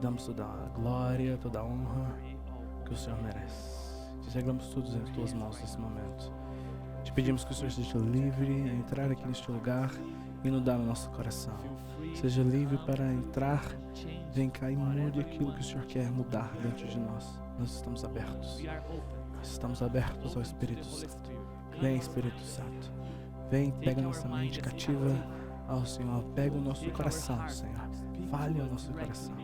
damos toda a glória, toda a honra que o Senhor merece. Te entregamos tudo em tuas mãos nesse momento. Te pedimos que o Senhor seja livre a entrar aqui neste lugar e inundar no nosso coração. Seja livre para entrar, vem cá e mude aquilo que o Senhor quer mudar dentro de nós. Nós estamos abertos. Nós estamos abertos ao Espírito Santo. Vem, Espírito Santo. Vem, pega nossa mente cativa ao Senhor. Pega o nosso coração, Senhor. Fale ao nosso coração.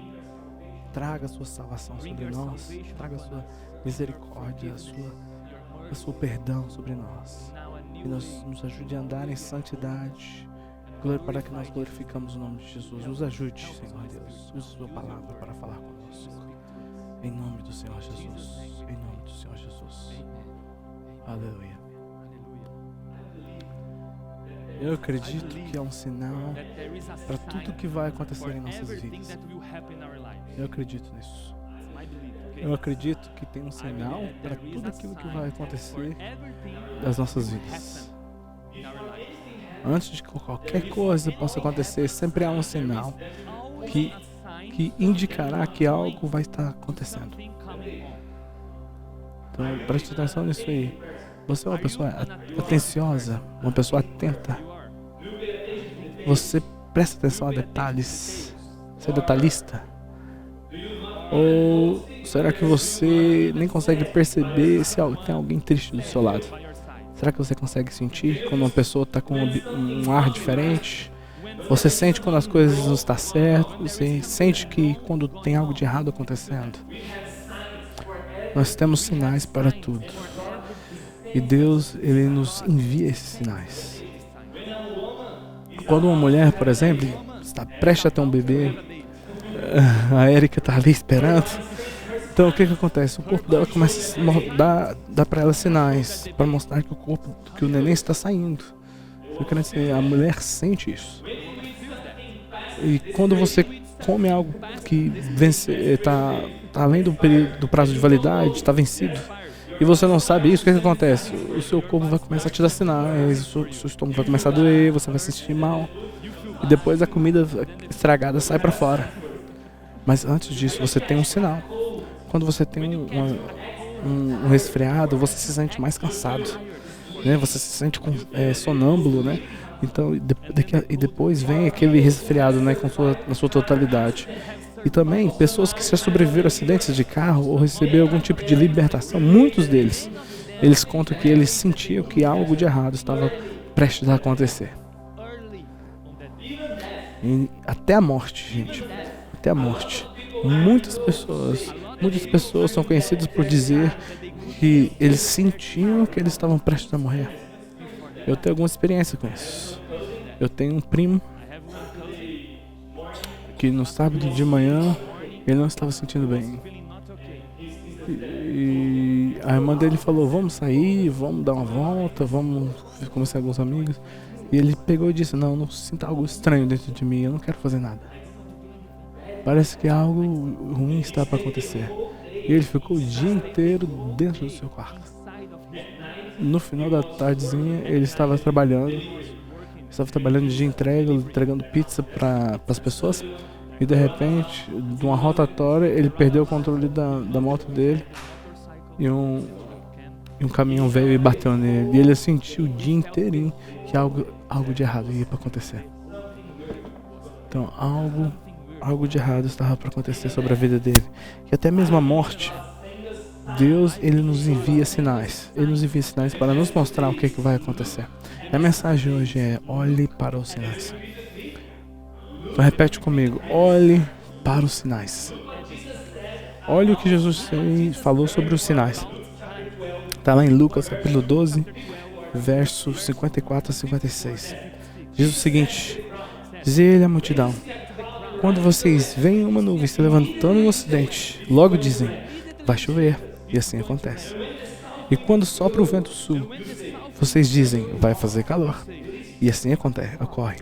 Traga a sua salvação sobre nós. Traga a sua misericórdia, a sua perdão sobre nós. E nos ajude a andar em santidade, para que nós glorificamos o nome de Jesus. Nos ajude, Senhor Deus. Use a sua palavra para falar conosco. Em nome do Senhor Jesus. Em nome do Senhor Jesus. Aleluia. Eu acredito que é um sinal para tudo que vai acontecer em nossas vidas. Eu acredito nisso. Eu acredito que tem um sinal para tudo aquilo que vai acontecer das nossas vidas. Antes de que qualquer coisa possa acontecer, sempre há um sinal que indicará que algo vai estar acontecendo. Então, preste atenção nisso aí. Você é uma pessoa atenciosa, uma pessoa atenta. Você presta atenção a detalhes. Você é detalhista? Ou será que você nem consegue perceber se tem alguém triste do seu lado? Será que você consegue sentir quando uma pessoa está com um ar diferente? Você sente quando as coisas não estão certas? Você sente que quando tem algo de errado acontecendo? Nós temos sinais para tudo. E Deus, Ele nos envia esses sinais. Quando uma mulher, por exemplo, está prestes a ter um bebê, a Erika está ali esperando. Então o que acontece? O corpo dela começa a dar para ela sinais, para mostrar que o neném está saindo. A mulher sente isso. E quando você come algo que está além do período, do prazo de validade, está vencido, e você não sabe isso, o que acontece? O seu corpo vai começar a te dar sinais, o seu estômago vai começar a doer, você vai se sentir mal. E depois a comida estragada sai para fora. Mas antes disso, você tem um sinal. Quando você tem um resfriado, você se sente mais cansado, né? Você se sente sonâmbulo, né? Então, e depois vem aquele resfriado, né, na sua totalidade. E também, pessoas que já sobreviveram a acidentes de carro ou receberam algum tipo de libertação, muitos deles, eles contam que eles sentiam que algo de errado estava prestes a acontecer. E até a morte, gente. Até a morte. Muitas pessoas são conhecidas por dizer que eles sentiam que eles estavam prestes a morrer. Eu tenho alguma experiência com isso. Eu tenho um primo que no sábado de manhã ele não estava sentindo bem. E a irmã dele falou, vamos sair, vamos dar uma volta, vamos conversar com alguns amigos. E ele pegou e disse, não sinto algo estranho dentro de mim, eu não quero fazer nada. Parece que algo ruim está para acontecer. E ele ficou o dia inteiro dentro do seu quarto. No final da tardezinha, ele estava trabalhando de entrega, entregando pizza para as pessoas. E de repente, de uma rotatória, ele perdeu o controle da moto dele. E um caminhão veio e bateu nele. E ele sentiu o dia inteirinho que algo de errado ia para acontecer. Então, algo de errado estava para acontecer sobre a vida dele. E até mesmo a morte, Deus, Ele nos envia sinais. Ele nos envia sinais para nos mostrar o que vai acontecer. E a mensagem hoje é, olhe para os sinais. Então repete comigo, olhe para os sinais. Olhe o que Jesus falou sobre os sinais. Está lá em Lucas capítulo 12, versos 54 a 56. Diz o seguinte, diz ele à multidão, quando vocês veem uma nuvem se levantando no ocidente, logo dizem, vai chover, e assim acontece. E quando sopra o vento sul, vocês dizem, vai fazer calor, e assim ocorre.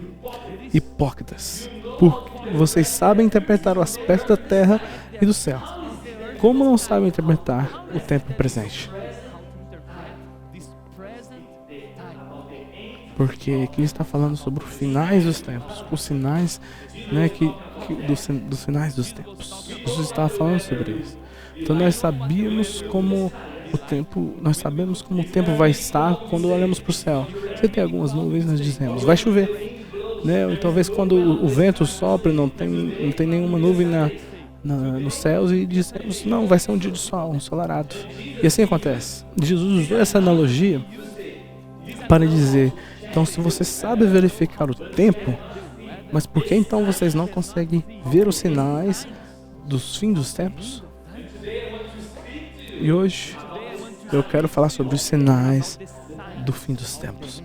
Hipócritas, porque vocês sabem interpretar o aspecto da terra e do céu, como não sabem interpretar o tempo presente? Porque aqui está falando sobre os finais dos tempos, os sinais, né, dos finais dos tempos. Jesus estava falando sobre isso. Então nós sabemos como o tempo vai estar quando olhamos para o céu. Se tem algumas nuvens, nós dizemos, vai chover, né? Ou talvez quando o vento sopra, não tem nenhuma nuvem nos céus e dizemos, não, vai ser um dia de sol, ensolarado. E assim acontece. Jesus usou essa analogia para dizer, então se você sabe verificar o tempo, mas por que então vocês não conseguem ver os sinais dos fins dos tempos? E hoje eu quero falar sobre os sinais do fim dos tempos.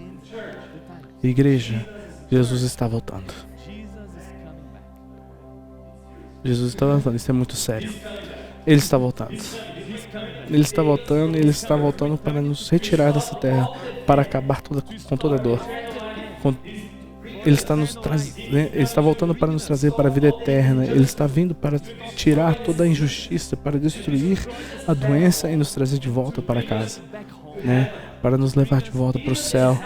Igreja, Jesus está voltando. Jesus está voltando, isso é muito sério. Ele está voltando. Ele está voltando e Ele está voltando para nos retirar dessa terra, para acabar com toda dor. Ele está voltando para nos trazer para a vida eterna. Ele está vindo para tirar toda a injustiça, para destruir a doença e nos trazer de volta para casa, né? Para nos levar de volta para o céu,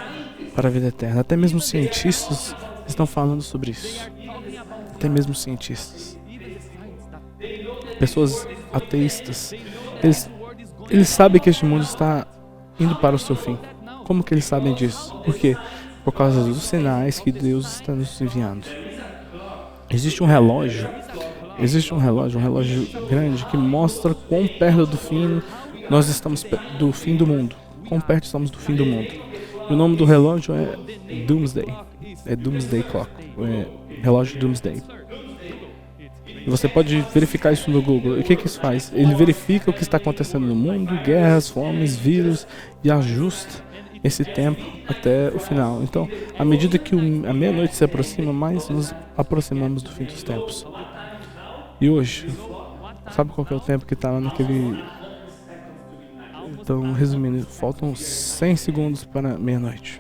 para a vida eterna. Até mesmo cientistas estão falando sobre isso. Até mesmo cientistas. Pessoas ateístas. Eles sabem que este mundo está indo para o seu fim. Como que eles sabem disso? Por quê? Por causa dos sinais que Deus está nos enviando. Existe um relógio grande que mostra quão perto do fim nós estamos do fim do mundo. Quão perto estamos do fim do mundo. E o nome do relógio é Doomsday. É Doomsday Clock. É relógio Doomsday. E você pode verificar isso no Google. E o que isso faz? Ele verifica o que está acontecendo no mundo, guerras, fomes, vírus, e ajusta esse tempo até o final. Então, à medida que a meia-noite se aproxima, mais nos aproximamos do fim dos tempos. E hoje, sabe qual que é o tempo que está lá naquele... Então, resumindo, faltam 100 segundos para meia-noite.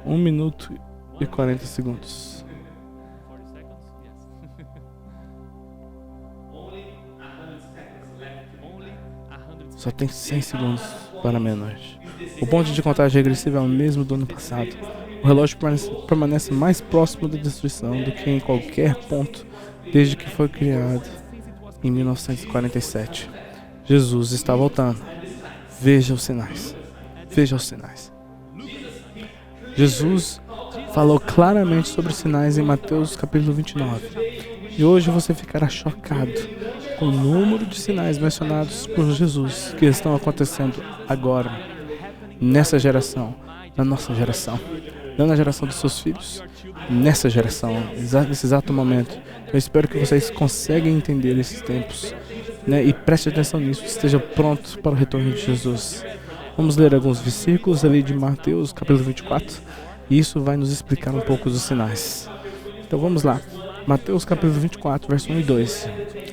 1 minuto e 40 segundos. Só tem 100 segundos para meia-noite. O ponto de contagem regressiva é o mesmo do ano passado. O relógio permanece mais próximo da destruição do que em qualquer ponto desde que foi criado em 1947. Jesus está voltando. Veja os sinais. Veja os sinais. Jesus falou claramente sobre os sinais em Mateus capítulo 29. E hoje você ficará chocado com o número de sinais mencionados por Jesus que estão acontecendo agora, nessa geração, na nossa geração, não na geração dos seus filhos, nessa geração, nesse exato momento. Eu espero que vocês consigam entender esses tempos, né? E preste atenção nisso, esteja pronto para o retorno de Jesus. Vamos ler alguns versículos ali de Mateus capítulo 24, e isso vai nos explicar um pouco dos sinais. Então vamos lá. Mateus capítulo 24, verso 1 e 2.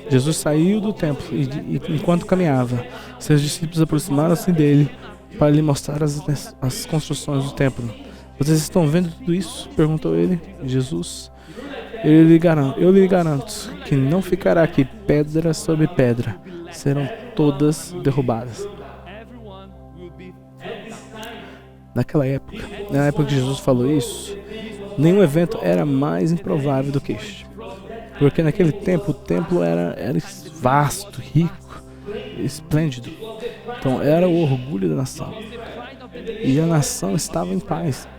Jesus saiu do templo e enquanto caminhava, seus discípulos aproximaram-se dele para lhe mostrar as construções do templo. Vocês estão vendo tudo isso? Perguntou ele. Jesus, eu lhe garanto que não ficará aqui pedra sobre pedra, serão todas derrubadas. Naquela época, na época que Jesus falou isso, nenhum evento era mais improvável do que este. Porque naquele tempo o templo era vasto, rico, esplêndido. Então era o orgulho da nação. E a nação estava em paz.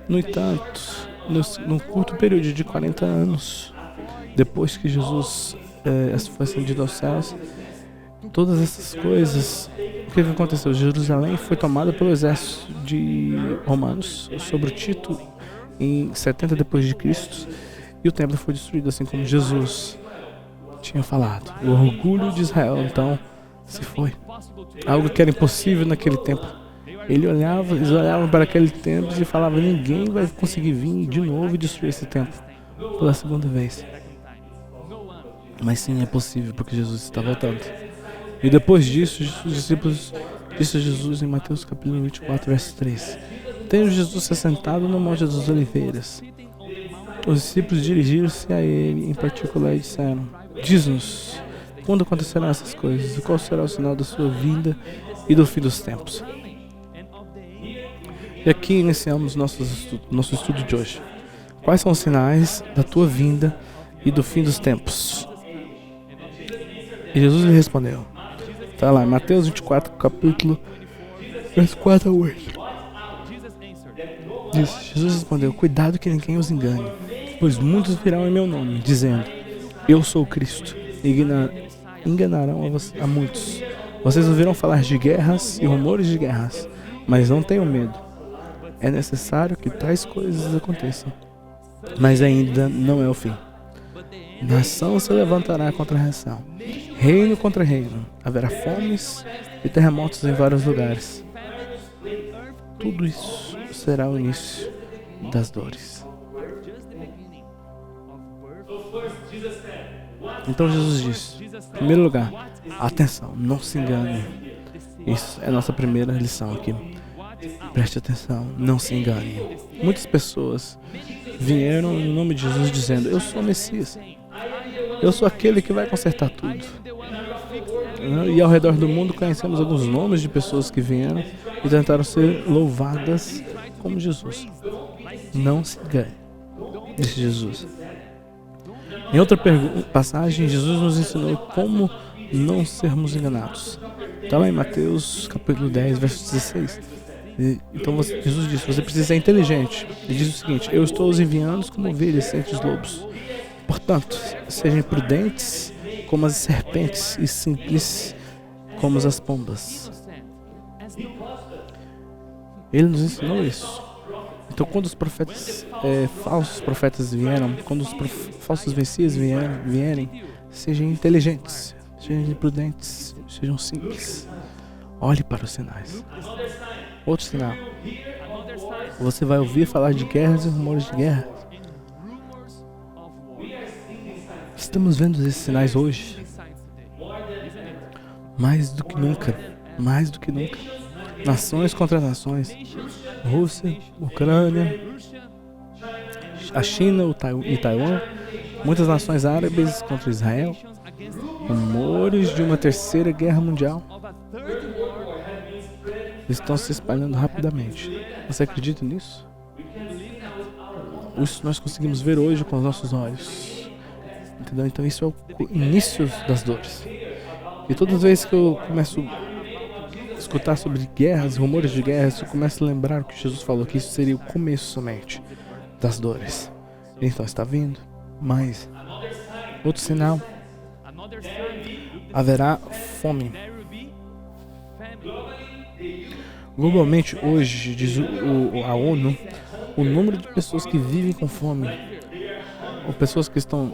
No entanto, num curto período de 40 anos, depois que Jesus foi ascendido aos céus, todas essas coisas, o que aconteceu? Jerusalém foi tomada pelo exército de romanos, sob Tito, em 70 depois de Cristo, e o templo foi destruído, assim como Jesus tinha falado. O orgulho de Israel, então, se foi. Algo que era impossível naquele tempo. Eles olhavam para aquele templo e falavam: ninguém vai conseguir vir de novo e destruir esse templo pela segunda vez. Mas sim, é possível, porque Jesus está voltando. E depois disso, os discípulos disse Jesus em Mateus capítulo 24, verso 3. Tendo Jesus se assentado no Monte das Oliveiras, os discípulos dirigiram-se a ele em particular e disseram: diz-nos, quando acontecerão essas coisas? E qual será o sinal da sua vinda e do fim dos tempos? E aqui iniciamos nosso estudo de hoje. Quais são os sinais da tua vinda e do fim dos tempos? E Jesus lhe respondeu. Está lá, Mateus 24, capítulo, verso 4 a 8. Jesus respondeu, cuidado que ninguém os engane, pois muitos virão em meu nome, dizendo, eu sou o Cristo, e enganarão a muitos. Vocês ouviram falar de guerras e rumores de guerras, mas não tenham medo. É necessário que tais coisas aconteçam, mas ainda não é o fim. Nação se levantará contra nação, reino contra reino. Haverá fomes e terremotos em vários lugares. Tudo isso será o início das dores. Então Jesus disse, em primeiro lugar, atenção, não se engane. Isso é a nossa primeira lição aqui. Preste atenção, não se engane. Muitas pessoas vieram no nome de Jesus dizendo, eu sou o Messias. Eu sou aquele que vai consertar tudo. E ao redor do mundo conhecemos alguns nomes de pessoas que vieram e tentaram ser louvadas como Jesus. Não se engane, disse Jesus. Em outra passagem, Jesus nos ensinou como não sermos enganados. Está lá em Mateus capítulo 10, verso 16. Então Jesus disse, você precisa ser inteligente. Ele diz o seguinte, eu estou os enviando como ovelhas entre os lobos. Portanto, sejam prudentes como as serpentes e simples como as pombas. Ele nos ensinou isso. Então, quando os profetas, falsos profetas vieram, quando os falsos messias vierem, sejam inteligentes, sejam prudentes, sejam simples. Olhe para os sinais. Outro sinal. Você vai ouvir falar de guerras e rumores de guerra. Estamos vendo esses sinais hoje. Mais do que nunca. Mais do que nunca. Nações contra nações. Rússia, Ucrânia, a China e Taiwan. Muitas nações árabes contra Israel. Rumores de uma terceira guerra mundial estão se espalhando rapidamente. Você acredita nisso? Isso nós conseguimos ver hoje com os nossos olhos. Entendeu? Então isso é o início das dores. E todas as vezes que eu começo a escutar sobre guerras, rumores de guerras, eu começo a lembrar o que Jesus falou, que isso seria o começo somente das dores. Então está vindo mais. Outro sinal. Haverá fome. Globalmente hoje, diz a ONU, o número de pessoas que vivem com fome, ou pessoas que estão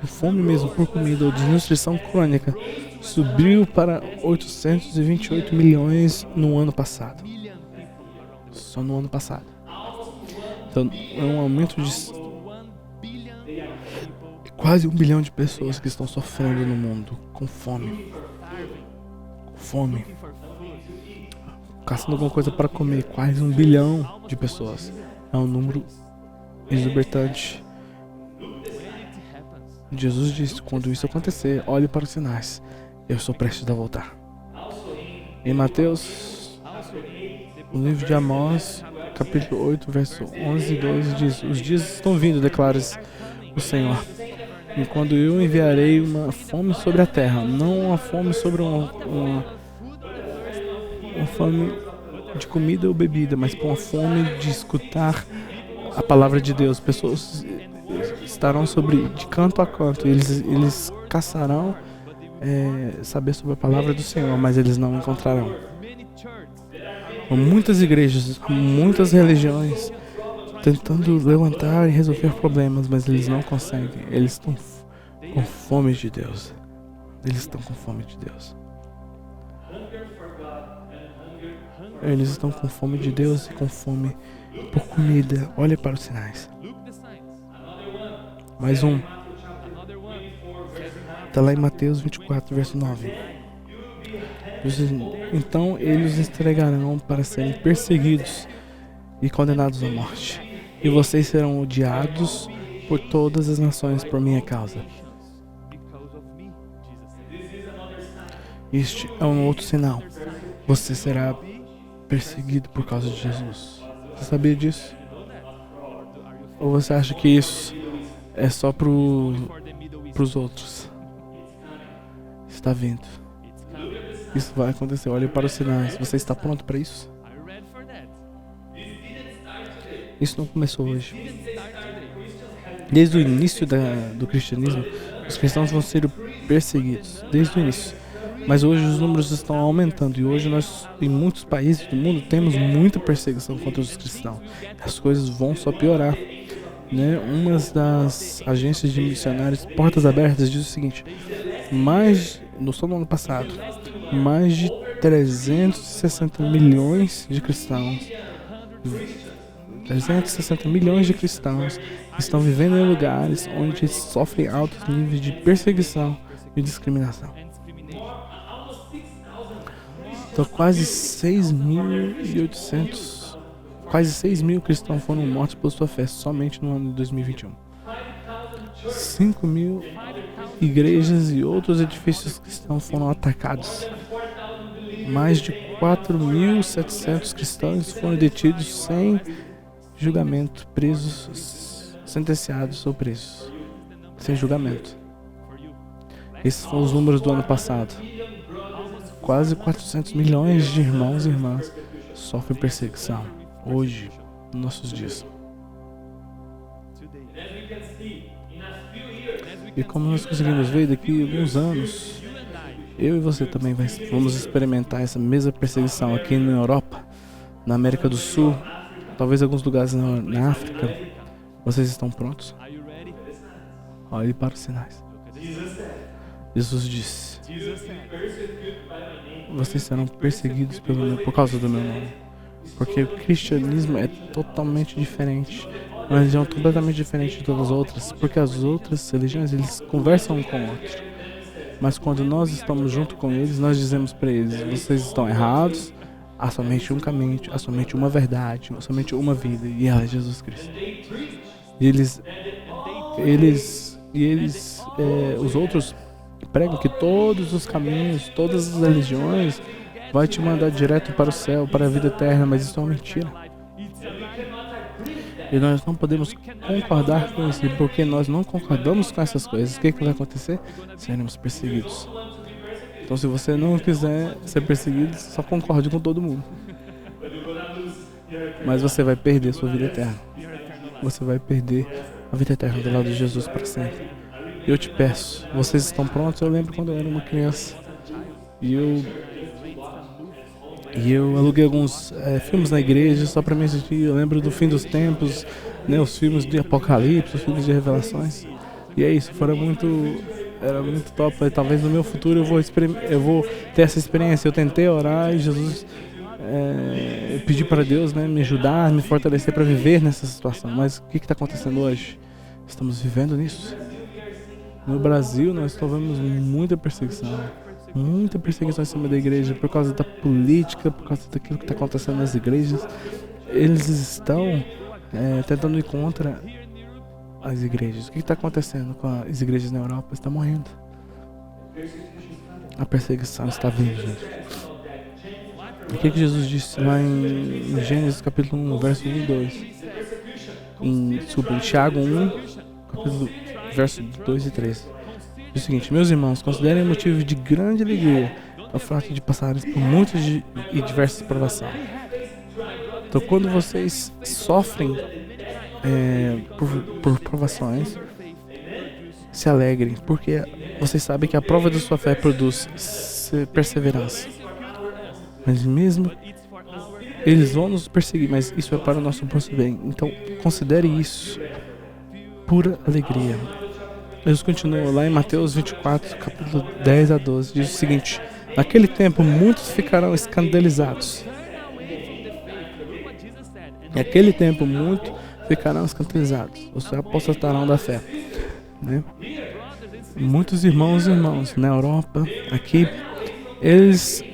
com fome mesmo por comida ou desnutrição crônica, subiu para 828 milhões no ano passado. Só no ano passado. Então é um aumento de quase 1 bilhão de pessoas que estão sofrendo no mundo com fome. Fome. Caçando alguma coisa para comer. Quase 1 bilhão de pessoas. É um número exorbitante. Jesus disse, quando isso acontecer, olhe para os sinais. Eu estou prestes a voltar. Em Mateus, no livro de Amós, capítulo 8, verso 11 e 12, diz, os dias estão vindo, declara o Senhor. E quando eu enviarei uma fome sobre a terra, não uma fome sobre uma fome de comida ou bebida, mas uma fome de escutar a palavra de Deus. Pessoas estarão de canto a canto, eles caçarão saber sobre a palavra do Senhor, mas eles não encontrarão. Há muitas igrejas, muitas religiões tentando levantar e resolver problemas, mas eles não conseguem. Eles estão com fome de Deus. Eles estão com fome de Deus. Eles estão com fome de Deus e com fome por comida. Olha para os sinais. Mais um. Está lá em Mateus 24, verso 9. Então eles os entregarão para serem perseguidos e condenados à morte. E vocês serão odiados por todas as nações por minha causa. Este é um outro sinal. Você será perseguido por causa de Jesus. Você sabia disso? Ou você acha que isso é só pros outros? Está vindo. Isso vai acontecer. Olhe para os sinais. Você está pronto para isso? Isso não começou hoje. Desde o início do cristianismo, os cristãos vão ser perseguidos. Desde o início. Mas hoje os números estão aumentando. E hoje nós, em muitos países do mundo, temos muita perseguição contra os cristãos. As coisas vão só piorar. Né? Uma das agências de missionários Portas Abertas diz o seguinte: só no ano passado, mais de 360 milhões de cristãos, 360 milhões de cristãos estão vivendo em lugares onde sofrem altos níveis de perseguição e discriminação. Então quase 6 mil cristãos foram mortos por sua fé somente no ano de 2021. 5 mil igrejas e outros edifícios cristãos foram atacados. Mais de 4.700 cristãos foram detidos sem julgamento, presos, sentenciados ou presos. Sem julgamento. Esses foram os números do ano passado. Quase 400 milhões de irmãos e irmãs sofrem perseguição hoje, nos nossos dias. E como nós conseguimos ver, daqui a alguns anos, eu e você também vamos experimentar essa mesma perseguição aqui na Europa, na América do Sul, talvez em alguns lugares na África. Vocês estão prontos? Olhe para os sinais. Jesus disse: vocês serão perseguidos por causa do meu nome. Porque o cristianismo é totalmente diferente. Uma religião completamente diferente de todas as outras. Porque as outras religiões, eles conversam um com o outro. Mas quando nós estamos junto com eles, nós dizemos para eles: vocês estão errados. Há somente um caminho, há somente uma verdade, há somente uma vida. E ela é Jesus Cristo. E os outros pregam que todos os caminhos, todas as religiões vai te mandar direto para o céu, para a vida eterna, mas isso é uma mentira. E nós não podemos concordar com isso, porque nós não concordamos com essas coisas. O que vai acontecer? Seremos perseguidos. Então, se você não quiser ser perseguido, só concorde com todo mundo. Mas você vai perder sua vida eterna. Você vai perder a vida eterna do lado de Jesus para sempre. Eu te peço, vocês estão prontos? Eu lembro quando eu era uma criança e eu aluguei alguns filmes na igreja só para me assistir. Eu lembro do fim dos tempos, né, os filmes de Apocalipse, os filmes de Revelações. E é isso, era muito top. Talvez no meu futuro eu vou ter essa experiência. Eu tentei orar e Jesus pedi para Deus, né, me ajudar, me fortalecer para viver nessa situação. Mas o que está acontecendo hoje? Estamos vivendo nisso. No Brasil, nós sofremos muita perseguição em cima da igreja por causa da política, por causa daquilo que está acontecendo nas igrejas. Eles estão tentando ir contra as igrejas. O que está acontecendo com as igrejas na Europa? Está morrendo. A perseguição está vindo, gente. O que Jesus disse lá em Gênesis capítulo 1, verso 1 e 2? Em Tiago 1, capítulo verso 2 e 3. Diz o seguinte: meus irmãos, considerem motivo de grande alegria o fato de passarem por muitas e diversas provações. Então, quando vocês sofrem por provações, se alegrem, porque vocês sabem que a prova da sua fé produz perseverança. Mas mesmo eles vão nos perseguir, mas isso é para o nosso bem. Então, considere isso pura alegria. Jesus continua lá em Mateus 24, capítulo 10 a 12. Diz o seguinte: naquele tempo muitos ficarão escandalizados. Naquele tempo muitos ficarão escandalizados. Os se apostatarão da fé. Né? Muitos irmãos na Europa, aqui, eles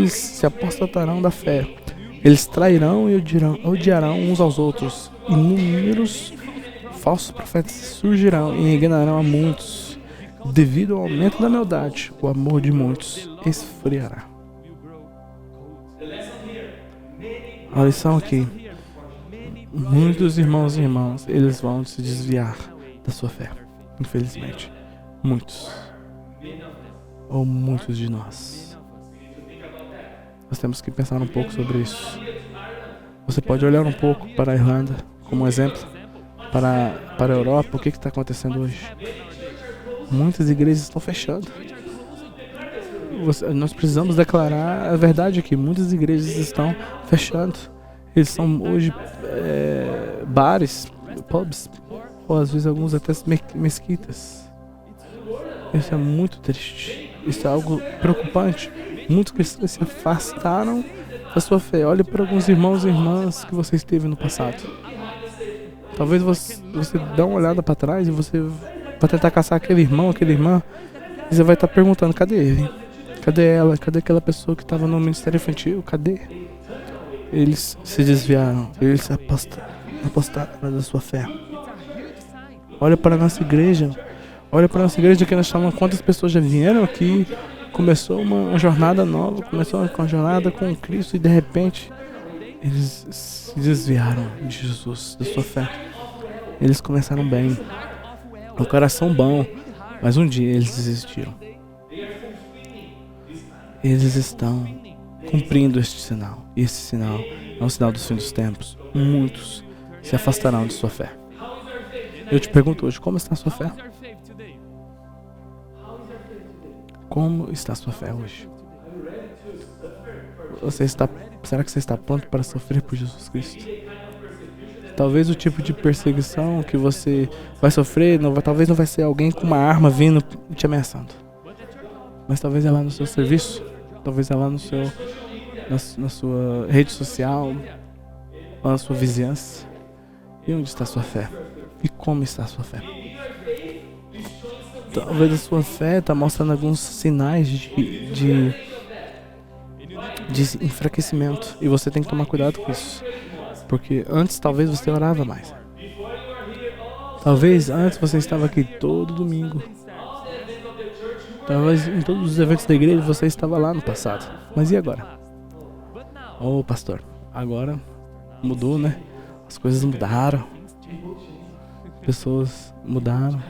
se apostatarão da fé. Eles trairão e odiarão uns aos outros. Inúmeros falsos profetas surgirão e enganarão a muitos. Devido ao aumento da maldade, o amor de muitos esfriará. A lição aqui: muitos irmãos e irmãs, eles vão se desviar da sua fé. Infelizmente. Muitos. Ou muitos de nós. Nós temos que pensar um pouco sobre isso. Você pode olhar um pouco para a Irlanda como um exemplo. Para a Europa, o que está acontecendo hoje? Muitas igrejas estão fechando. Nós precisamos declarar a verdade aqui. Muitas igrejas estão fechando. Eles são hoje bares, pubs, ou às vezes alguns até mesquitas. Isso é muito triste. Isso é algo preocupante. Muitos cristãos se afastaram da sua fé. Olhe para alguns irmãos e irmãs que você esteve no passado. Talvez você dê uma olhada para trás e você vai tentar caçar aquele irmão, aquela irmã. E você vai estar perguntando, cadê ele? Cadê ela? Cadê aquela pessoa que estava no ministério infantil? Cadê? Eles se desviaram. Eles se apostaram da sua fé. Olha para a nossa igreja. Olha para a nossa igreja que nós chamamos. Quantas pessoas já vieram aqui. Começou uma jornada nova. Começou uma jornada com Cristo. E de repente eles se desviaram de Jesus, da sua fé. Eles começaram bem. O coração bom. Mas um dia eles desistiram. Eles estão cumprindo este sinal. E esse sinal é um sinal dos fins dos tempos. Muitos se afastarão de sua fé. Eu te pergunto hoje, como está a sua fé? Como está a sua fé hoje? Será que você está pronto para sofrer por Jesus Cristo? Talvez o tipo de perseguição que você vai sofrer, talvez não vai ser alguém com uma arma vindo te ameaçando. Mas talvez é lá no seu serviço, talvez é lá no seu, na sua rede social, ou na sua vizinhança. E onde está a sua fé? E como está a sua fé? Talvez a sua fé está mostrando alguns sinais de enfraquecimento. E você tem que tomar cuidado com isso. Porque antes talvez você orava mais. Talvez antes você estava aqui todo domingo. Talvez em todos os eventos da igreja você estava lá no passado. Mas e agora? Oh, pastor, agora mudou, né? As coisas mudaram. Pessoas mudaram.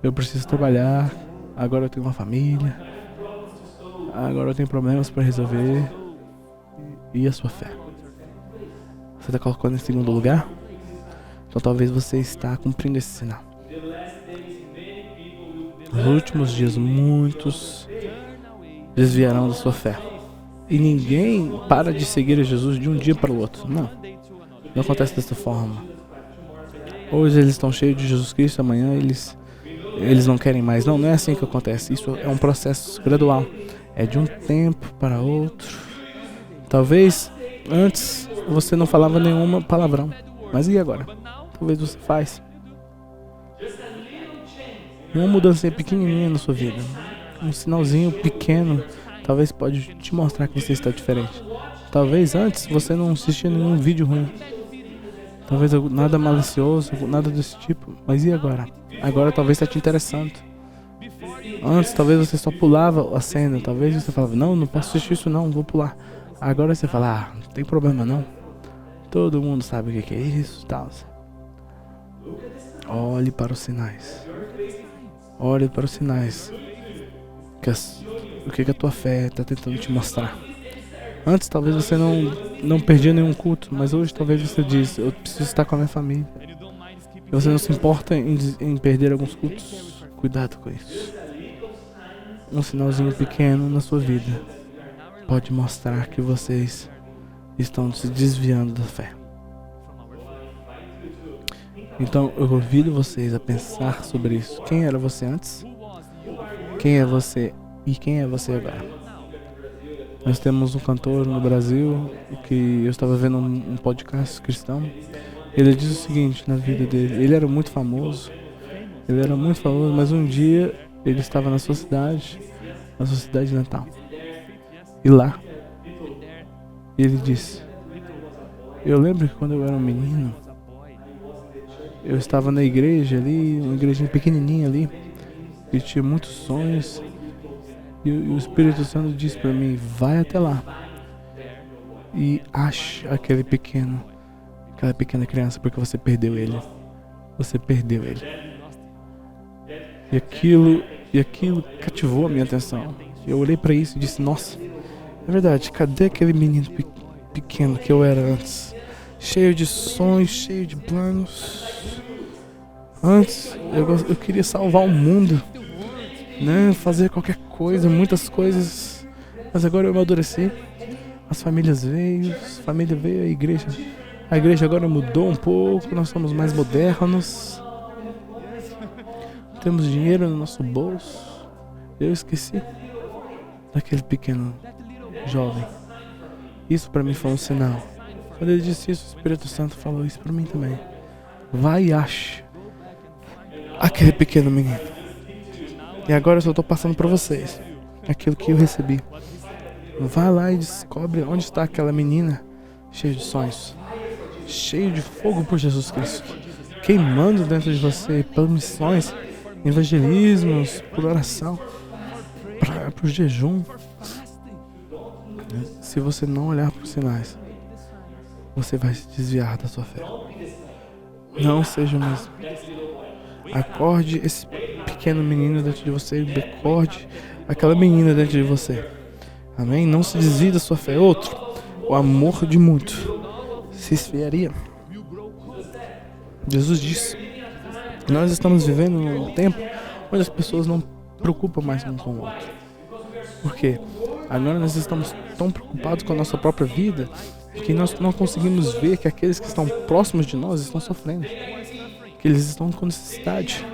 Eu preciso trabalhar. Agora eu tenho uma família. Agora eu tenho problemas para resolver. E a sua fé? Você está colocando em segundo lugar? Então talvez você está cumprindo esse sinal. Nos últimos dias, muitos desviarão da sua fé. E ninguém para de seguir a Jesus de um dia para o outro. Não. Não acontece dessa forma. Hoje eles estão cheios de Jesus Cristo, amanhã eles não querem mais. Não é assim que acontece. Isso é um processo gradual. É de um tempo para outro. Talvez antes você não falava nenhuma palavrão. Mas e agora? Talvez você faz. Uma mudança pequenininha na sua vida. Um sinalzinho pequeno. Talvez pode te mostrar que você está diferente. Talvez antes você não assistia nenhum vídeo ruim. Talvez nada malicioso, nada desse tipo. Mas e agora? Agora talvez está te interessando. Antes talvez você só pulava a cena. Talvez você falava, não posso assistir isso não, vou pular. Agora você fala, não tem problema não. Todo mundo sabe o que é isso e tal. Olhe para os sinais. Olhe para os sinais. O que a tua fé está tentando te mostrar. Antes talvez você não perdia nenhum culto, mas hoje talvez você diz, eu preciso estar com a minha família. E você não se importa em perder alguns cultos. Cuidado com isso. Um sinalzinho pequeno na sua vida pode mostrar que vocês estão se desviando da fé. Então eu convido vocês a pensar sobre isso. Quem era você antes? Quem é você e quem é você agora? Nós temos um cantor no Brasil que eu estava vendo um podcast cristão. Ele diz o seguinte na vida dele. Ele era muito famoso. Mas um dia ele estava na sua cidade natal. E lá ele disse: eu lembro que quando eu era um menino, eu estava na igreja ali, uma igrejinha pequenininha ali, e tinha muitos sonhos. E o Espírito Santo disse para mim: vai até lá e ache aquele pequeno aquela pequena criança, porque você perdeu ele. Você perdeu ele. E aquilo cativou a minha atenção. Eu olhei pra isso e disse, nossa, é verdade, cadê aquele menino pequeno que eu era antes? Cheio de sonhos, cheio de planos. Antes, eu queria salvar o mundo, né? Fazer qualquer coisa, muitas coisas. Mas agora eu amadureci. As famílias veio, a família veio, a igreja agora mudou um pouco, nós somos mais modernos. Temos dinheiro no nosso bolso. Eu esqueci daquele pequeno jovem. Isso pra mim foi um sinal. Quando ele disse isso, o Espírito Santo falou isso pra mim também. Vai e ache aquele pequeno menino. E agora eu só tô passando pra vocês aquilo que eu recebi. Vai lá e descobre onde está aquela menina cheia de sonhos, cheia de fogo por Jesus Cristo, queimando dentro de você por missões, evangelismos, por oração, por jejum. Se você não olhar para os sinais, você vai se desviar da sua fé. Não seja o mesmo. Acorde esse pequeno menino dentro de você, acorde aquela menina dentro de você. Amém? Não se desvie da sua fé. Outro, o amor de muito se esfriaria. Jesus disse, nós estamos vivendo num tempo onde as pessoas não preocupam mais um com o outro. Por quê? Agora nós estamos tão preocupados com a nossa própria vida que nós não conseguimos ver que aqueles que estão próximos de nós estão sofrendo, que eles estão com necessidade,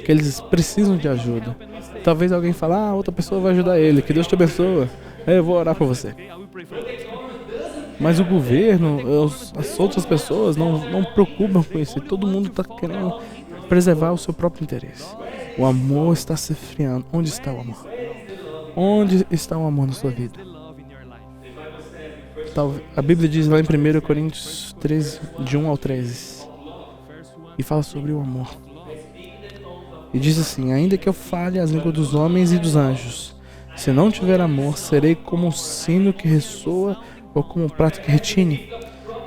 que eles precisam de ajuda. Talvez alguém fale, outra pessoa vai ajudar ele, que Deus te abençoe. Eu vou orar por você. Mas o governo, as outras pessoas não preocupam com isso. E todo mundo está querendo preservar o seu próprio interesse. O amor está se esfriando. Onde está o amor? Onde está o amor na sua vida? A Bíblia diz lá em 1 Coríntios 13, de 1 ao 13. E fala sobre o amor. E diz assim, ainda que eu fale as línguas dos homens e dos anjos, se não tiver amor, serei como um sino que ressoa ou como um prato que retine.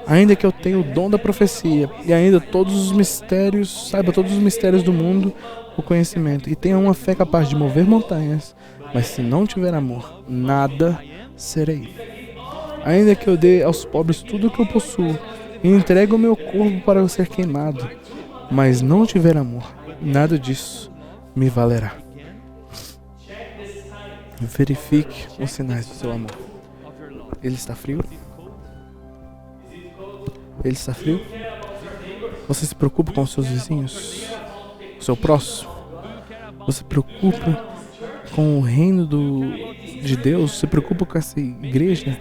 Ainda que eu tenha o dom da profecia e ainda saiba todos os mistérios do mundo, o conhecimento, e tenha uma fé capaz de mover montanhas, mas se não tiver amor, nada serei. Ainda que eu dê aos pobres tudo o que eu possuo e entregue o meu corpo para ser queimado, mas não tiver amor, nada disso me valerá. Verifique os sinais do seu amor. Ele está frio? Ele está frio? Você se preocupa com os seus vizinhos? O seu próximo? Você se preocupa com o reino de Deus? Se preocupa com essa igreja?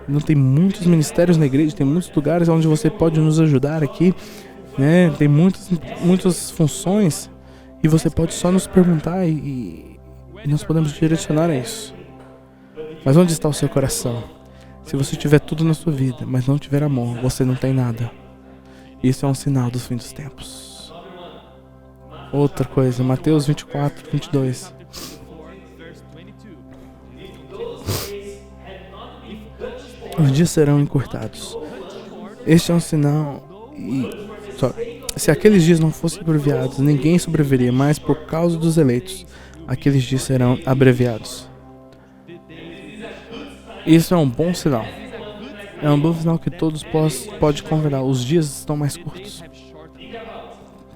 Não tem muitos ministérios na igreja, tem muitos lugares onde você pode nos ajudar aqui, né? Tem muitas funções e você pode só nos perguntar e nós podemos direcionar a isso. Mas onde está o seu coração? Se você tiver tudo na sua vida, mas não tiver amor, você não tem nada. Isso é um sinal dos fins dos tempos. Outra coisa, Mateus 24, 22. Os dias serão encurtados. Este é um sinal se aqueles dias não fossem abreviados, ninguém sobreviveria, mas por causa dos eleitos, aqueles dias serão abreviados. Isso é um bom sinal. É um bom sinal que todos podem concordar. Os dias estão mais curtos.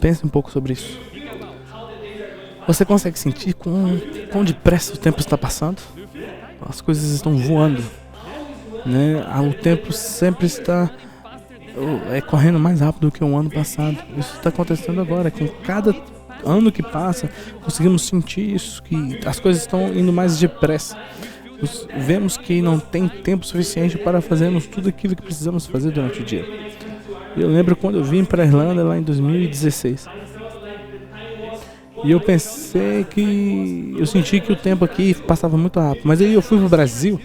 Pense um pouco sobre isso. Você consegue sentir quão depressa o tempo está passando? As coisas estão voando, né? O tempo sempre está correndo mais rápido do que o ano passado. Isso está acontecendo agora. Com cada ano que passa, conseguimos sentir isso, que as coisas estão indo mais depressa. Vemos que não tem tempo suficiente para fazermos tudo aquilo que precisamos fazer durante o dia. Eu lembro quando eu vim para a Irlanda lá em 2016. E eu senti que o tempo aqui passava muito rápido. Mas aí eu fui para o Brasil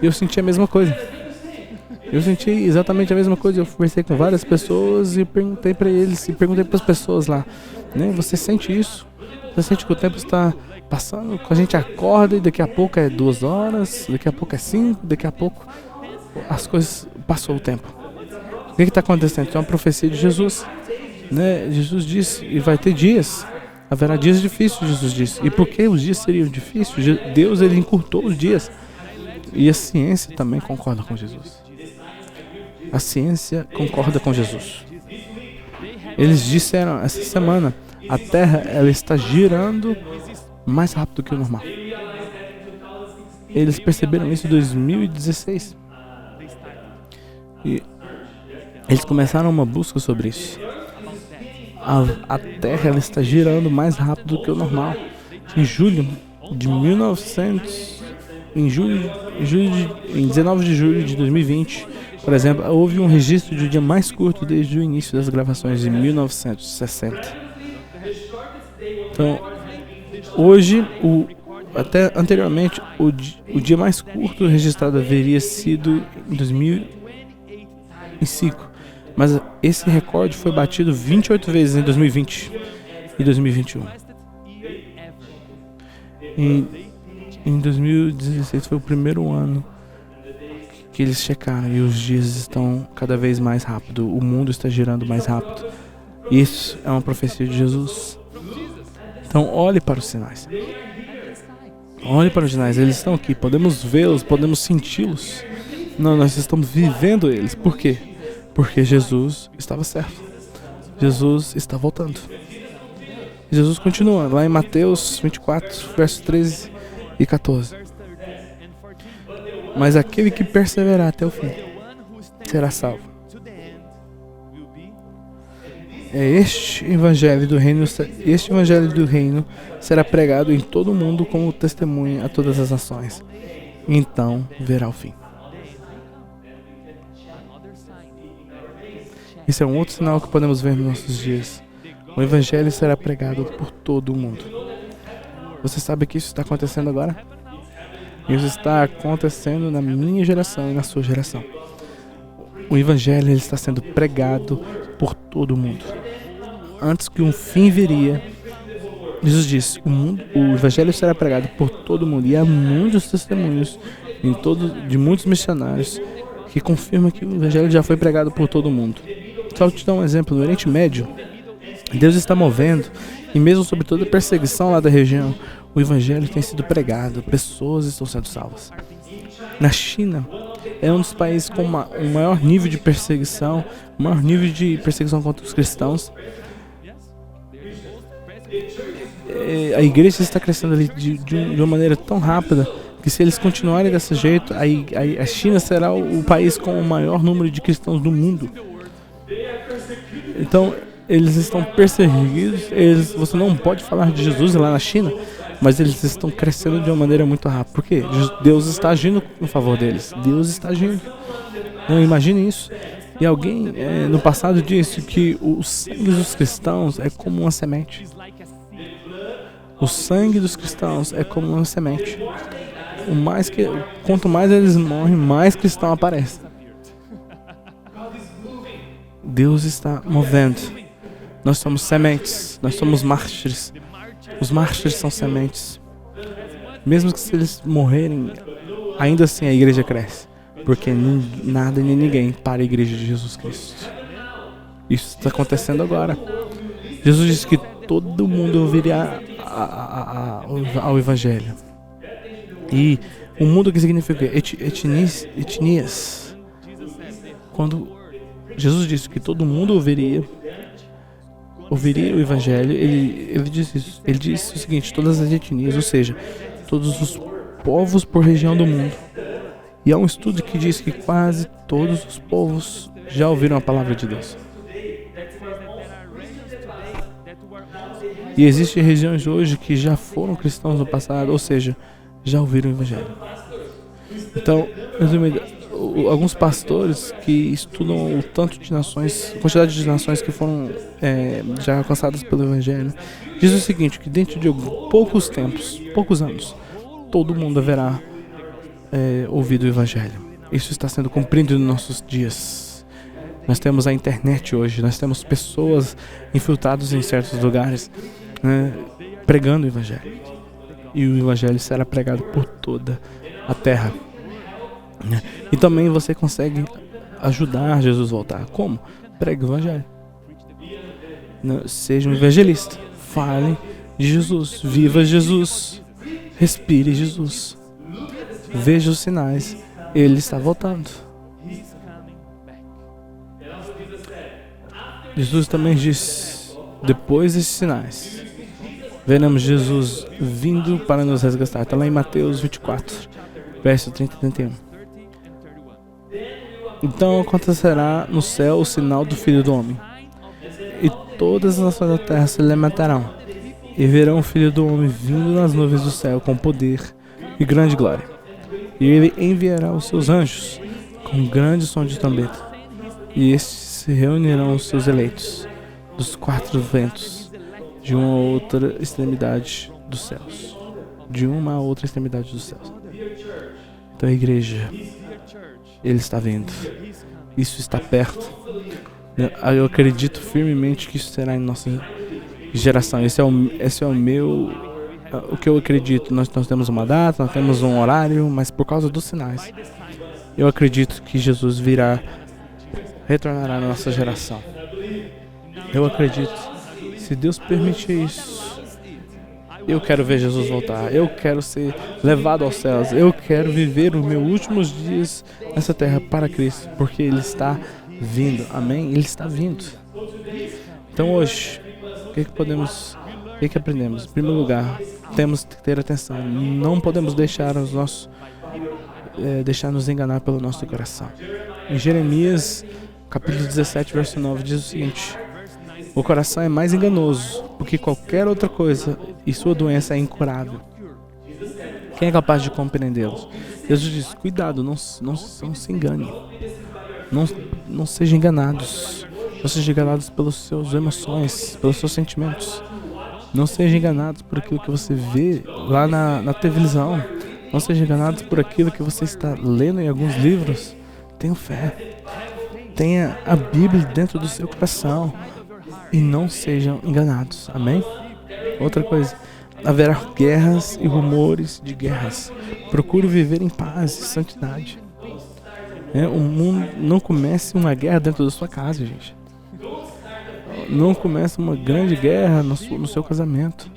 e eu senti a mesma coisa. Eu senti exatamente a mesma coisa. Eu conversei com várias pessoas e perguntei para eles, e perguntei para as pessoas lá, né? Você sente isso? Você sente que o tempo está passando? A gente acorda e daqui a pouco é 2 horas, daqui a pouco é 5, daqui a pouco as coisas passou o tempo. O que está acontecendo? É uma profecia de Jesus, né? Jesus disse, e vai ter dias, haverá dias difíceis, Jesus disse. E por que os dias seriam difíceis? Deus, ele encurtou os dias. E a ciência também concorda com Jesus. A ciência concorda com Jesus. Eles disseram essa semana, a Terra, ela está girando mais rápido que o normal. Eles perceberam isso em 2016. E eles começaram uma busca sobre isso. A Terra, ela está girando mais rápido do que o normal. Em julho de 1900, em 19 de julho de 2020, por exemplo, houve um registro de um dia mais curto desde o início das gravações, em 1960. Então, hoje, até anteriormente, o dia mais curto registrado haveria sido em 2005. Mas esse recorde foi batido 28 vezes em 2020 e 2021. Em 2016 foi o primeiro ano que eles checaram e os dias estão cada vez mais rápido. O mundo está girando mais rápido. Isso é uma profecia de Jesus. Então olhe para os sinais. Olhe para os sinais. Eles estão aqui. Podemos vê-los, podemos senti-los. Não, nós estamos vivendo eles. Por quê? Porque Jesus estava certo. Jesus está voltando. Jesus continua lá em Mateus 24, versos 13 e 14. Mas aquele que perseverar até o fim será salvo. Este evangelho do reino será pregado em todo o mundo como testemunha a todas as nações. Então verá o fim. Isso é um outro sinal que podemos ver nos nossos dias. O evangelho será pregado por todo o mundo. Você sabe que isso está acontecendo agora? Isso está acontecendo na minha geração e na sua geração. O evangelho, ele está sendo pregado por todo o mundo. Antes que um fim viria, Jesus disse, o evangelho será pregado por todo o mundo. E há muitos testemunhos de muitos missionários que confirmam que o evangelho já foi pregado por todo o mundo. Só te dar um exemplo, no Oriente Médio, Deus está movendo, e mesmo sobre toda a perseguição lá da região, o evangelho tem sido pregado, pessoas estão sendo salvas. Na China, é um dos países com o maior nível de perseguição, contra os cristãos. A igreja está crescendo ali de uma maneira tão rápida que, se eles continuarem desse jeito, a China será o país com o maior número de cristãos do mundo. Então, eles estão perseguidos. Você não pode falar de Jesus lá na China, mas eles estão crescendo de uma maneira muito rápida. Por quê? Deus está agindo em favor deles. Deus está agindo. Não, imagine isso. E alguém no passado disse que o sangue dos cristãos é como uma semente. O sangue dos cristãos é como uma semente. Quanto mais eles morrem, mais cristão aparece. Deus está movendo. Nós somos sementes. Nós somos mártires. Os mártires são sementes. Mesmo que se eles morrerem, ainda assim a igreja cresce. Porque nada nem ninguém para a igreja de Jesus Cristo. Isso está acontecendo agora. Jesus disse que todo mundo ouviria ao evangelho. E o mundo, que significa etnias. Quando Jesus disse que todo mundo ouviria o evangelho, ele disse isso. Ele disse o seguinte: todas as etnias, ou seja, todos os povos por região do mundo. E há um estudo que diz que quase todos os povos já ouviram a palavra de Deus. E existem regiões hoje que já foram cristãos no passado, ou seja, já ouviram o evangelho. Então, resumindo, alguns pastores que estudam o tanto de nações, a quantidade de nações que foram já alcançadas pelo evangelho, diz o seguinte: que dentro de poucos anos, todo mundo haverá ouvido o evangelho. Isso está sendo cumprido nos nossos dias. Nós temos a internet hoje, nós temos pessoas infiltradas em certos lugares, pregando o evangelho. E o evangelho será pregado por toda a terra. E também você consegue ajudar Jesus a voltar. Como? Pregue o evangelho. Seja um evangelista. Fale de Jesus. Viva Jesus. Respire Jesus. Veja os sinais. Ele está voltando. Jesus também disse: depois desses sinais, veremos Jesus vindo para nos resgatar. Está lá em Mateus 24, verso 30 e 31. Então acontecerá no céu o sinal do Filho do Homem, e todas as nações da terra se levantarão, e verão o Filho do Homem vindo nas nuvens do céu com poder e grande glória. E ele enviará os seus anjos com grande som de trombeta, e estes se reunirão os seus eleitos dos quatro ventos, de uma a outra extremidade dos céus. De uma a outra extremidade dos céus. Então, a igreja, ele está vindo. Isso está perto. Eu acredito firmemente que isso será em nossa geração. Esse é o meu... O que eu acredito. Nós temos uma data, nós temos um horário, mas por causa dos sinais, eu acredito que Jesus retornará na nossa geração. Eu acredito. Se Deus permitir isso, eu quero ver Jesus voltar. Eu quero ser levado aos céus. Eu quero viver os meus últimos dias nessa terra para Cristo, porque Ele está vindo. Amém? Ele está vindo. Então hoje, o que aprendemos? Em primeiro lugar, temos que ter atenção. Não podemos deixar nos enganar pelo nosso coração. Em Jeremias, capítulo 17, verso 9, diz o seguinte: o coração é mais enganoso do que qualquer outra coisa, e sua doença é incurável. Quem é capaz de compreendê-los? Jesus diz: cuidado, não se engane. Não sejam enganados. Não sejam enganados pelas suas emoções, pelos seus sentimentos. Não sejam enganados por aquilo que você vê lá na televisão. Não sejam enganados por aquilo que você está lendo em alguns livros. Tenha fé. Tenha a Bíblia dentro do seu coração. E não sejam enganados. Amém? Outra coisa. Haverá guerras e rumores de guerras. Procure viver em paz e santidade. O mundo, não comece uma guerra dentro da sua casa, gente. Não comece uma grande guerra no seu casamento.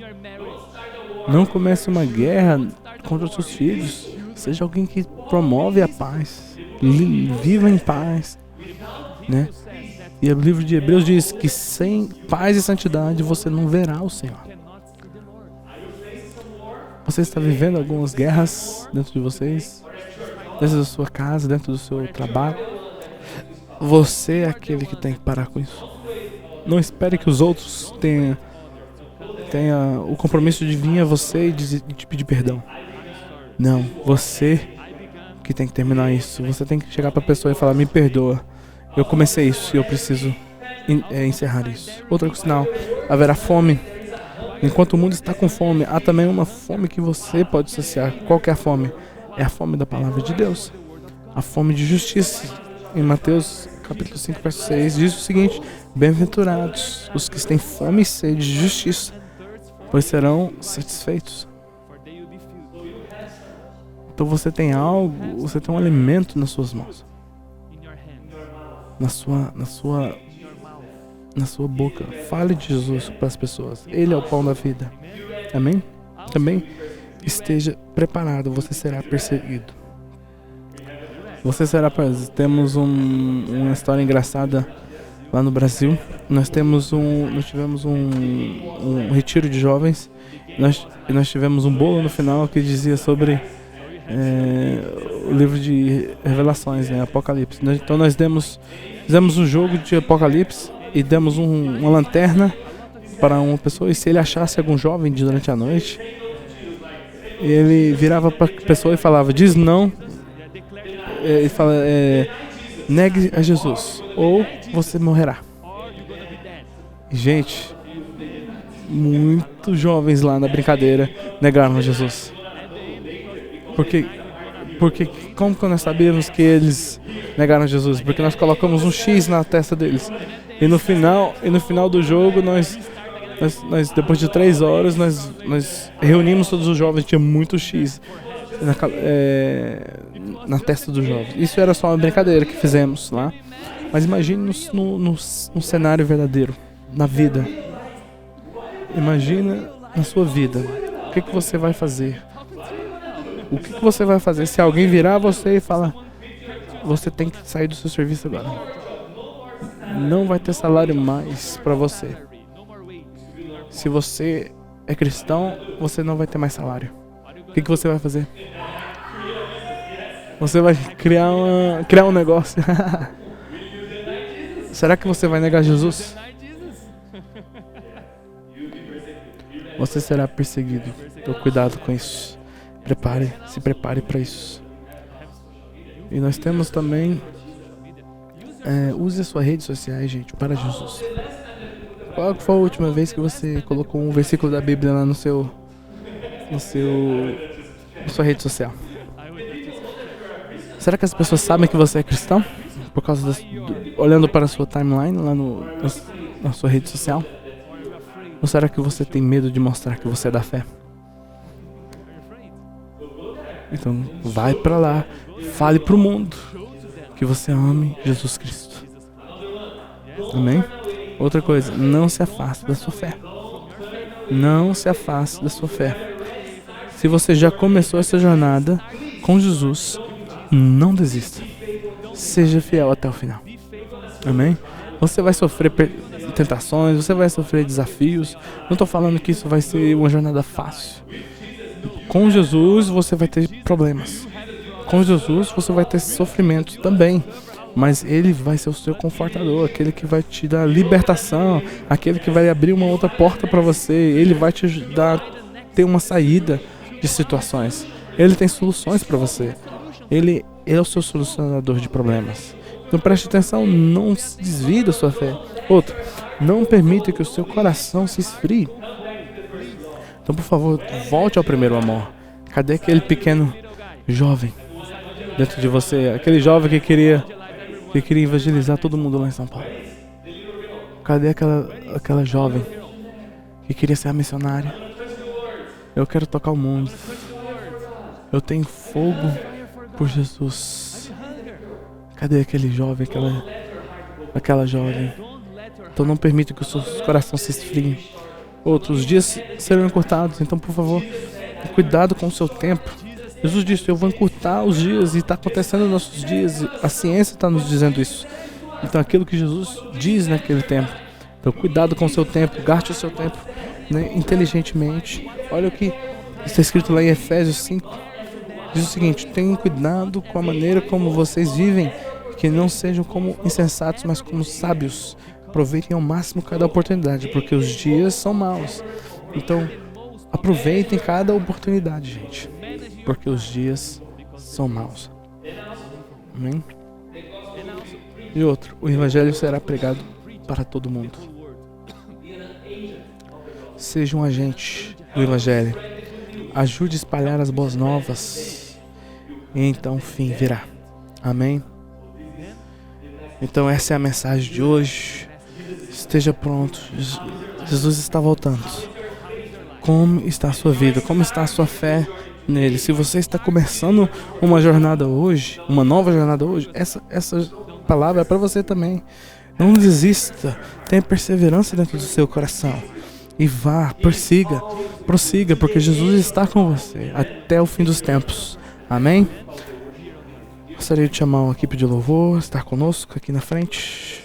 Não comece uma guerra contra os seus filhos. Seja alguém que promove a paz. Viva em paz, né? E o livro de Hebreus diz que sem paz e santidade você não verá o Senhor. Você está vivendo algumas guerras dentro de vocês, dentro da sua casa, dentro do seu trabalho. Você é aquele que tem que parar com isso. Não espere que os outros tenham o compromisso de vir a você e te pedir perdão. Não, você que tem que terminar isso. Você tem que chegar para a pessoa e falar: me perdoa, eu comecei isso e eu preciso encerrar isso. Outro sinal: haverá fome. Enquanto o mundo está com fome, há também uma fome que você pode saciar. Qual que é a fome? É a fome da palavra de Deus. A fome de justiça. Em Mateus capítulo 5, verso 6, diz o seguinte: bem-aventurados os que têm fome e sede de justiça, pois serão satisfeitos. Então você tem algo, você tem um alimento nas suas mãos, na sua boca. Fale de Jesus para as pessoas. Ele é o pão da vida. Amém? Também esteja preparado, você será perseguido. Temos uma história engraçada lá no Brasil. Nós tivemos um retiro de jovens. Nós tivemos um bolo no final que dizia sobre o livro de Revelações, né, Apocalipse. Então nós fizemos um jogo de Apocalipse e demos uma lanterna para uma pessoa, e se ele achasse algum jovem durante a noite, ele virava para a pessoa e falava: diz não, e fala, negue a Jesus ou você morrerá. Gente, muitos jovens lá na brincadeira negaram a Jesus. Porque como que nós sabíamos que eles negaram Jesus? Porque nós colocamos um X na testa deles. E no final do jogo, nós depois de 3 horas, nós reunimos todos os jovens, tinha muito X. na testa do jovem. Isso era só uma brincadeira que fizemos lá. Mas imagine no cenário verdadeiro, na vida. Imagina na sua vida. O que você vai fazer? O que você vai fazer se alguém virar você e falar: você tem que sair do seu serviço agora. Não vai ter salário mais para você. Se você é cristão, você não vai ter mais salário. O que você vai fazer? Você vai criar um negócio. Será que você vai negar Jesus? Você será perseguido. Então cuidado com isso. Se prepare para isso. E nós temos também, use as suas redes sociais, gente, para Jesus. Qual foi a última vez que você colocou um versículo da Bíblia lá na sua rede social? Será que as pessoas sabem que você é cristão? Por causa olhando para a sua timeline lá na sua rede social? Ou será que você tem medo de mostrar que você é da fé? Então vai para lá, fale para o mundo que você ame Jesus Cristo. Amém? Outra coisa, não se afaste da sua fé. Não se afaste da sua fé. Se você já começou essa jornada com Jesus, não desista. Seja fiel até o final. Amém? Você vai sofrer tentações, você vai sofrer desafios. Não estou falando que isso vai ser uma jornada fácil. Com Jesus você vai ter problemas. Com Jesus você vai ter sofrimentos também. Mas Ele vai ser o seu confortador, aquele que vai te dar libertação, aquele que vai abrir uma outra porta para você. Ele vai te ajudar a ter uma saída de situações. Ele tem soluções para você. Ele é o seu solucionador de problemas. Então preste atenção, não se desvie da sua fé. Outro, não permita que o seu coração se esfrie. Então, por favor, volte ao primeiro amor. Cadê aquele pequeno jovem dentro de você? Aquele jovem que queria evangelizar todo mundo lá em São Paulo. Cadê aquela jovem que queria ser a missionária? Eu quero tocar o mundo. Eu tenho fogo por Jesus. Cadê aquele jovem, aquela jovem? Então não permita que o seu coração se esfrie. Outros dias serão encurtados, então por favor, cuidado com o seu tempo. Jesus disse: eu vou encurtar os dias, e está acontecendo nos nossos dias. A ciência está nos dizendo isso. Então aquilo que Jesus diz naquele tempo. Então cuidado com o seu tempo, gaste o seu tempo, né, inteligentemente. Olha o que está escrito lá em Efésios 5. Diz o seguinte: tenham cuidado com a maneira como vocês vivem, que não sejam como insensatos, mas como sábios. Aproveitem ao máximo cada oportunidade, porque os dias são maus. Então aproveitem cada oportunidade, gente, porque os dias são maus. Amém? E outro, o evangelho será pregado para todo mundo. Seja um agente do evangelho. Ajude a espalhar as boas novas. E então o fim virá. Amém? Então essa é a mensagem de hoje. Esteja pronto. Jesus está voltando. Como está a sua vida? Como está a sua fé nele? Se você está começando uma jornada hoje, uma nova jornada hoje, essa palavra é para você também. Não desista. Tenha perseverança dentro do seu coração. E vá, prossiga, porque Jesus está com você até o fim dos tempos. Amém? Gostaria de chamar a equipe de louvor, estar conosco aqui na frente.